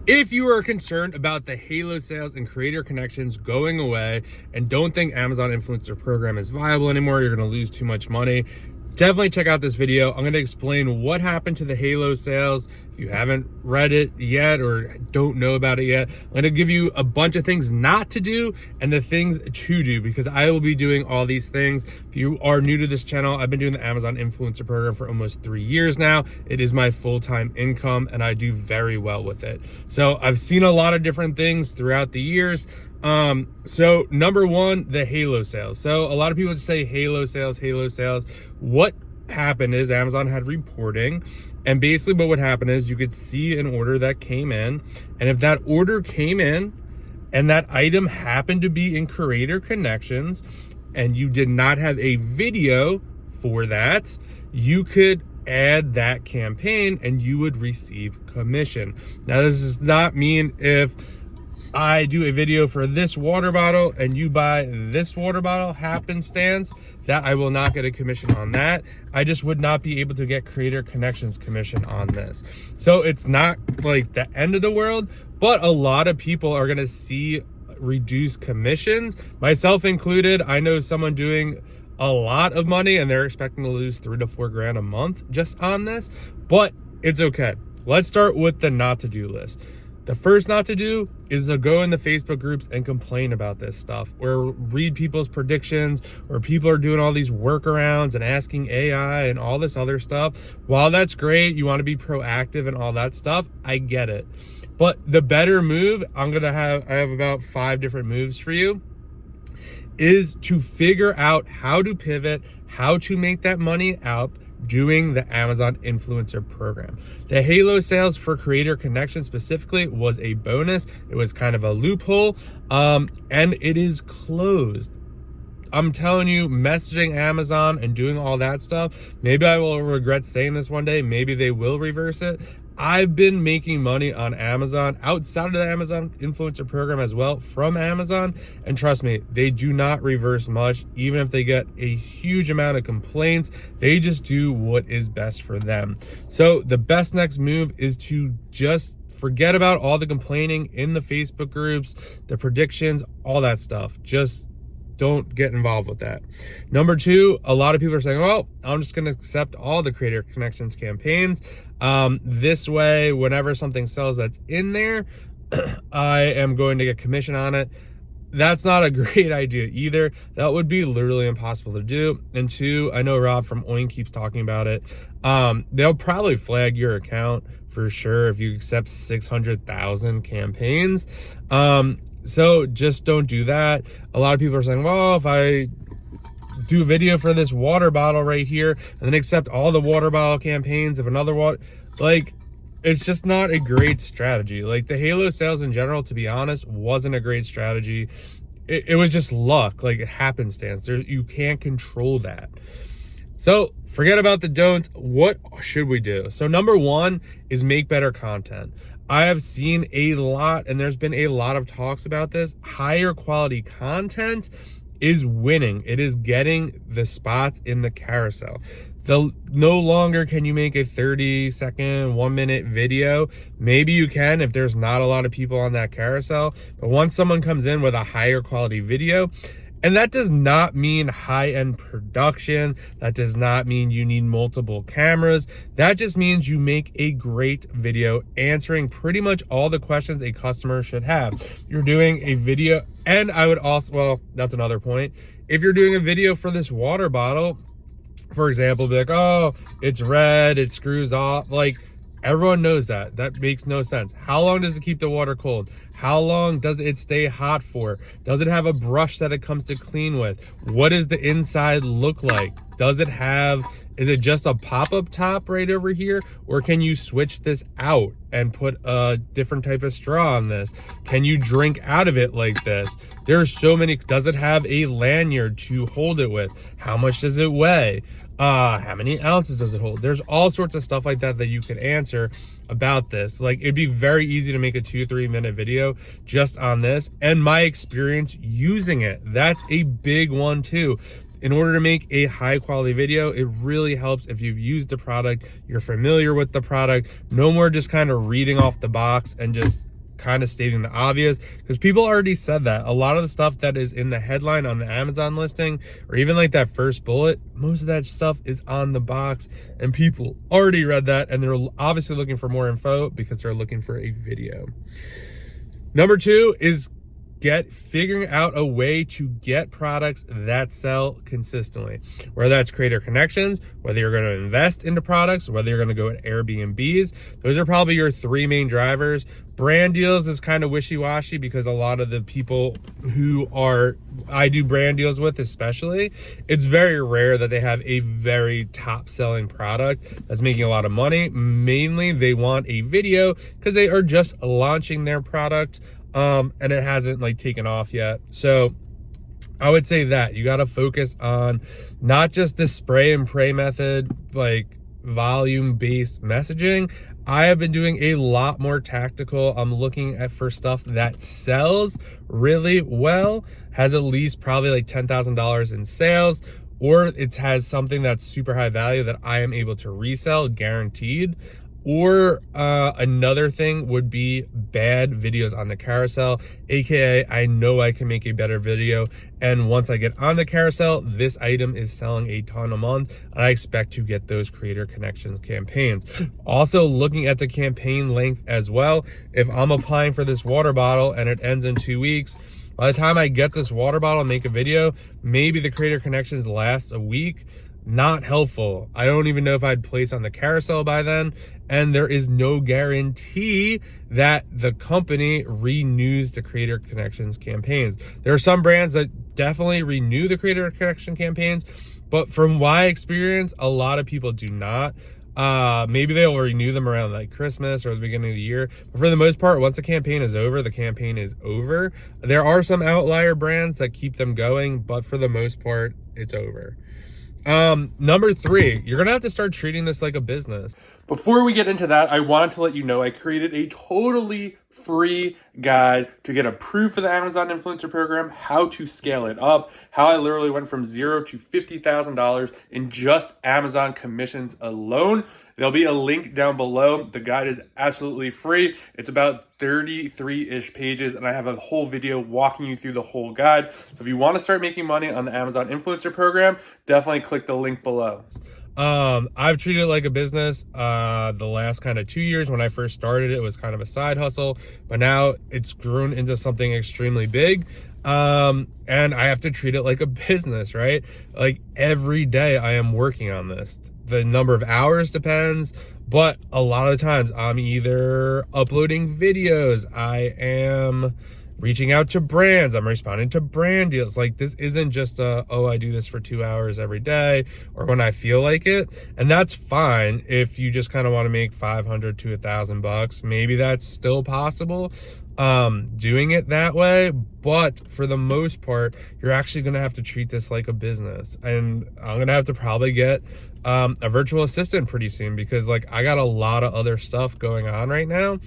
If you are concerned about the Halo sales and creator connections going away and don't think Amazon Influencer Program is viable anymore, you're going to lose too much money, definitely check out this video. I'm going to explain what happened to the Halo sales. If you haven't read it yet or don't know about it yet, I'm going to give you a bunch of things not to do and the things to do, because I will be doing all these things. If you are new to this channel, I've been doing the Amazon Influencer Program for almost 3 years now. It is my full-time income and I do very well with it. So I've seen a lot of different things throughout the years. So number one, the Halo sales. So a lot of people just say Halo sales, Halo sales. What happened is Amazon had reporting, and basically what would happen is you could see an order that came in, and if that order came in and that item happened to be in creator connections and you did not have a video for that, you could add that campaign and you would receive commission. Now, this does not mean if I do a video for this water bottle and you buy this water bottle happenstance that I will not get a commission on that. I just would not be able to get creator connections commission on this. So it's not like the end of the world, but a lot of people are going to see reduced commissions, myself included. I know someone doing a lot of money and they're expecting to lose $3 to $4 grand a month just on this, but it's okay. Let's start with the not to do list. The first not to do is to go in the Facebook groups and complain about this stuff, or read people's predictions, or people are doing all these workarounds and asking AI and all this other stuff. While that's great, you want to be proactive and all that stuff, I get it. But the better move, I have about 5 different moves for you, is to figure out how to pivot, how to make that money out doing the Amazon Influencer Program. The Halo sales for creator connection specifically was a bonus. It was kind of a loophole, and it is closed. I'm telling you, messaging Amazon and doing all that stuff, maybe I will regret saying this one day, maybe they will reverse it. I've been making money on Amazon outside of the Amazon Influencer Program as well from Amazon. And trust me, they do not reverse much. Even if they get a huge amount of complaints, they just do what is best for them. So the best next move is to just forget about all the complaining in the Facebook groups, the predictions, all that stuff. Just don't get involved with that. Number 2, a lot of people are saying, well, I'm just going to accept all the creator connections campaigns. This way, whenever something sells that's in there, I am going to get commission on it. That's not a great idea either. That would be literally impossible to do. And 2, I know Rob from Oink keeps talking about it. They'll probably flag your account for sure if you accept 600,000 campaigns. So just don't do that. A lot of people are saying, well, if I do a video for this water bottle right here and then accept all the water bottle campaigns of another water, like, it's just not a great strategy. Like, the Halo sales in general, to be honest, wasn't a great strategy. It was just luck, like happenstance. You can't control that. So forget about the don'ts. What should we do? So number 1 is make better content. I have seen a lot, and there's been a lot of talks about this. Higher quality content is winning. It is getting the spots in the carousel. No longer can you make a 30-second, 1-minute video. Maybe you can if there's not a lot of people on that carousel. But once someone comes in with a higher quality video, and that does not mean high-end production. That does not mean you need multiple cameras. That just means you make a great video answering pretty much all the questions a customer should have. You're doing a video, and I would also, well, that's another point. If you're doing a video for this water bottle, for example, be like, oh, it's red, it screws off. Like, everyone knows that. That makes no sense. How long does it keep the water cold? How long does it stay hot for? Does it have a brush that it comes to clean with? What does the inside look like? Is it just a pop-up top right over here? Or can you switch this out and put a different type of straw on this? Can you drink out of it like this? There are so many. Does it have a lanyard to hold it with? How much does it weigh? How many ounces does it hold? There's all sorts of stuff like that that you could answer about this. Like, it'd be very easy to make a 2-3 minute video just on this, and my experience using it. That's a big one too. In order to make a high quality video, it really helps if you've used the product, you're familiar with the product. No more just kind of reading off the box and just kind of stating the obvious, because people already said that. A lot of the stuff that is in the headline on the Amazon listing, or even like that first bullet, most of that stuff is on the box, and people already read that, and they're obviously looking for more info because they're looking for a video. Number 2 is figuring out a way to get products that sell consistently, whether that's creator connections, whether you're going to invest into products, whether you're going to go at Airbnbs. Those are probably your 3 main drivers. Brand deals is kind of wishy-washy, because a lot of the people who I do brand deals with, especially, it's very rare that they have a very top selling product that's making a lot of money. Mainly they want a video because they are just launching their product, and it hasn't like taken off yet. So I would say that you got to focus on not just the spray and pray method, like volume based messaging. I have been doing a lot more tactical. I'm looking at for stuff that sells really well, has at least probably like $10,000 in sales, or it has something that's super high value that I am able to resell guaranteed. Or another thing would be bad videos on the carousel, aka I know I can make a better video, and once I get on the carousel, this item is selling a ton a month, and I expect to get those creator connections campaigns. Also looking at the campaign length as well. If I'm applying for this water bottle and it ends in 2 weeks, by the time I get this water bottle and make a video, maybe the creator connections lasts a week. Not helpful. I don't even know if I'd place on the carousel by then, and there is no guarantee that the company renews the creator connections campaigns. There are some brands that definitely renew the creator connection campaigns, but from my experience, a lot of people do not. Maybe they'll renew them around like Christmas or the beginning of the year, but for the most part, once the campaign is over, the campaign is over. There are some outlier brands that keep them going, but for the most part, it's over. Number 3, you're gonna have to start treating this like a business. Before we get into that, I wanted to let you know I created a totally free guide to get approved for the Amazon Influencer Program, how to scale it up, how I literally went from $0 to $50,000 in just Amazon commissions alone. There'll be a link down below. The guide is absolutely free. It's about 33-ish pages, and I have a whole video walking you through the whole guide. So if you want to start making money on the Amazon Influencer Program, definitely click the link below. I've treated it like a business. The last kind of 2 years, when I first started, it was kind of a side hustle, but now it's grown into something extremely big. And I have to treat it like a business, right? Like every day I am working on this. The number of hours depends, but a lot of the times I'm either uploading videos, I am reaching out to brands, I'm responding to brand deals. Like this isn't just I do this for 2 hours every day or when I feel like it. And that's fine if you just kind of want to make $500 to $1,000. Maybe that's still possible, doing it that way. But for the most part, you're actually going to have to treat this like a business. And I'm going to have to probably get a virtual assistant pretty soon, because like I got a lot of other stuff going on right now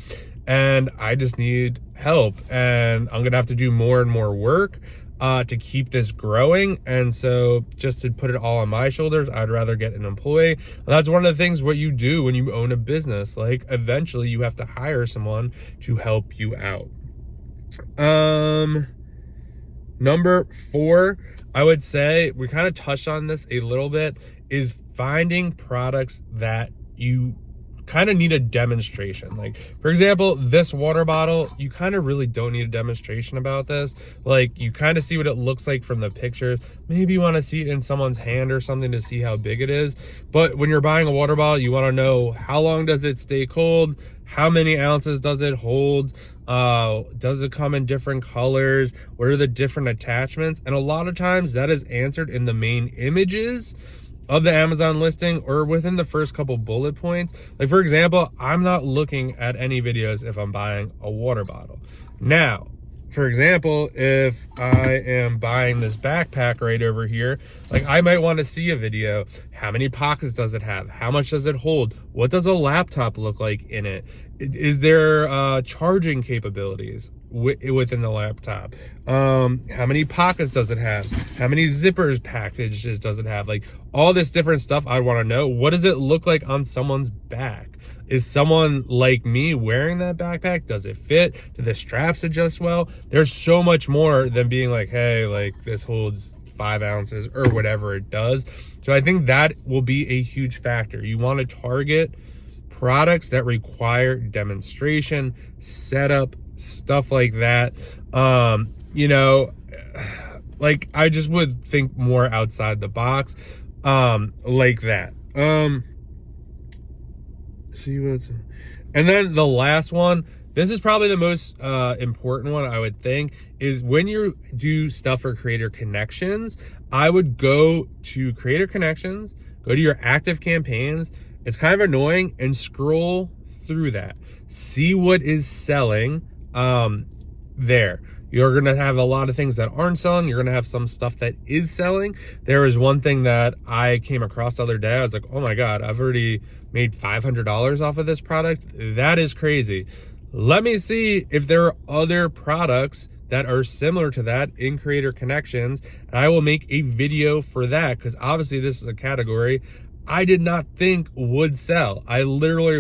and I just need help, and I'm gonna have to do more and more work to keep this growing. And so just to put it all on my shoulders, I'd rather get an employee. And that's one of the things what you do when you own a business. Like eventually you have to hire someone to help you out. Number 4, I would say, we kind of touched on this a little bit, is finding products that you kind of need a demonstration. Like for example, this water bottle, you kind of really don't need a demonstration about this. Like you kind of see what it looks like from the pictures. Maybe you want to see it in someone's hand or something to see how big it is. But when you're buying a water bottle, you want to know how long does it stay cold? How many ounces does it hold? Does it come in different colors? What are the different attachments? And a lot of times that is answered in the main images of the Amazon listing or within the first couple bullet points. Like for example, I'm not looking at any videos if I'm buying a water bottle. Now, for example, if I am buying this backpack right over here, like I might want to see a video. How many pockets does it have? How much does it hold? What does a laptop look like in it? Is there charging capabilities within the laptop? How many pockets does it have? How many zippers packages does it have? Like all this different stuff I want to know. What does it look like on someone's back? Is someone like me wearing that backpack? Does it fit? Do the straps adjust well? There's so much more than being like, hey, like this holds 5 ounces or whatever it does. So I think that will be a huge factor. You want to target products that require demonstration, setup, stuff like that. You know, like I just would think more outside the box, like that. And then the last one, this is probably the most important one, I would think, is when you do stuff for Creator Connections, I would go to Creator Connections, go to your active campaigns. It's kind of annoying, and scroll through that. See what is selling there. You're going to have a lot of things that aren't selling. You're going to have some stuff that is selling. There was one thing that I came across the other day. I was like, oh my God, I've already made $500 off of this product. That is crazy. Let me see if there are other products that are similar to that in Creator Connections. And I will make a video for that, because obviously this is a category I did not think would sell. I literally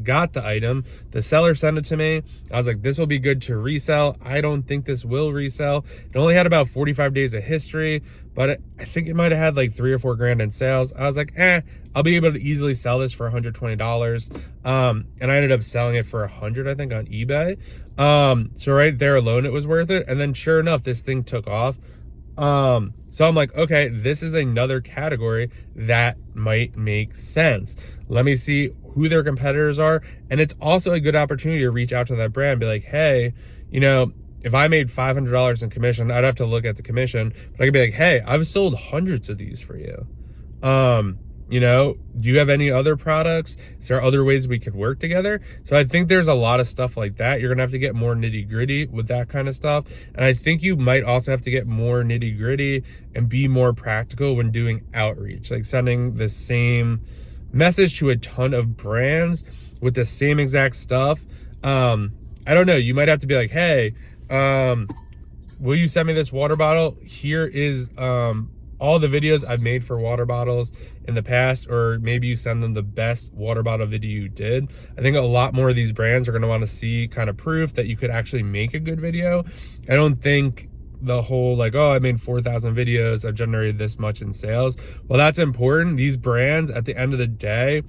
got the item. The seller sent it to me. I was like, this will be good to resell. I don't think this will resell. It only had about 45 days of history, but I think it might have had like 3 or 4 grand in sales. I was like, I'll be able to easily sell this for $120. And I ended up selling it for $100, I think, on eBay. So right there alone, it was worth it. And then sure enough, this thing took off. So I'm like, okay, this is another category that might make sense. Let me see who their competitors are. And it's also a good opportunity to reach out to that brand and be like, hey, you know, if I made $500 in commission, I'd have to look at the commission, but I could be like, hey, I've sold hundreds of these for you. You know, do you have any other products? Is there other ways we could work together? So I think there's a lot of stuff like that. You're gonna have to get more nitty gritty with that kind of stuff. And I think you might also have to get more nitty gritty and be more practical when doing outreach, like sending the same message to a ton of brands with the same exact stuff. I don't know, you might have to be like, hey, will you send me this water bottle? Here is, all the videos I've made for water bottles in the past, or maybe you send them the best water bottle video you did. I think a lot more of these brands are going to want to see kind of proof that you could actually make a good video. I don't think the whole like, oh, I made 4,000 videos, I've generated this much in sales. Well, that's important. These brands at the end of the day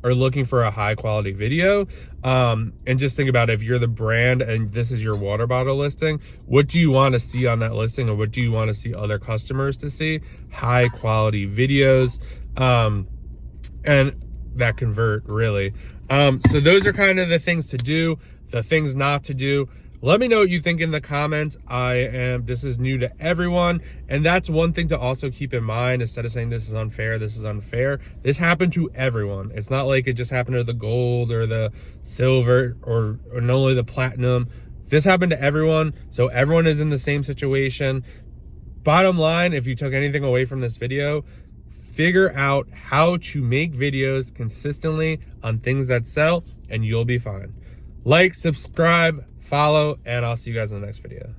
are looking for a high quality video. And just think about it, if you're the brand and this is your water bottle listing, what do you want to see on that listing, or what do you want to see other customers to see? High quality videos, and that convert really. So those are kind of the things to do, the things not to do. Let me know what you think in the comments. This is new to everyone. And that's one thing to also keep in mind. Instead of saying this is unfair, this is unfair, this happened to everyone. It's not like it just happened to the gold or the silver or only the platinum. This happened to everyone. So everyone is in the same situation. Bottom line, if you took anything away from this video, figure out how to make videos consistently on things that sell, and you'll be fine. Like, subscribe, follow, and I'll see you guys in the next video.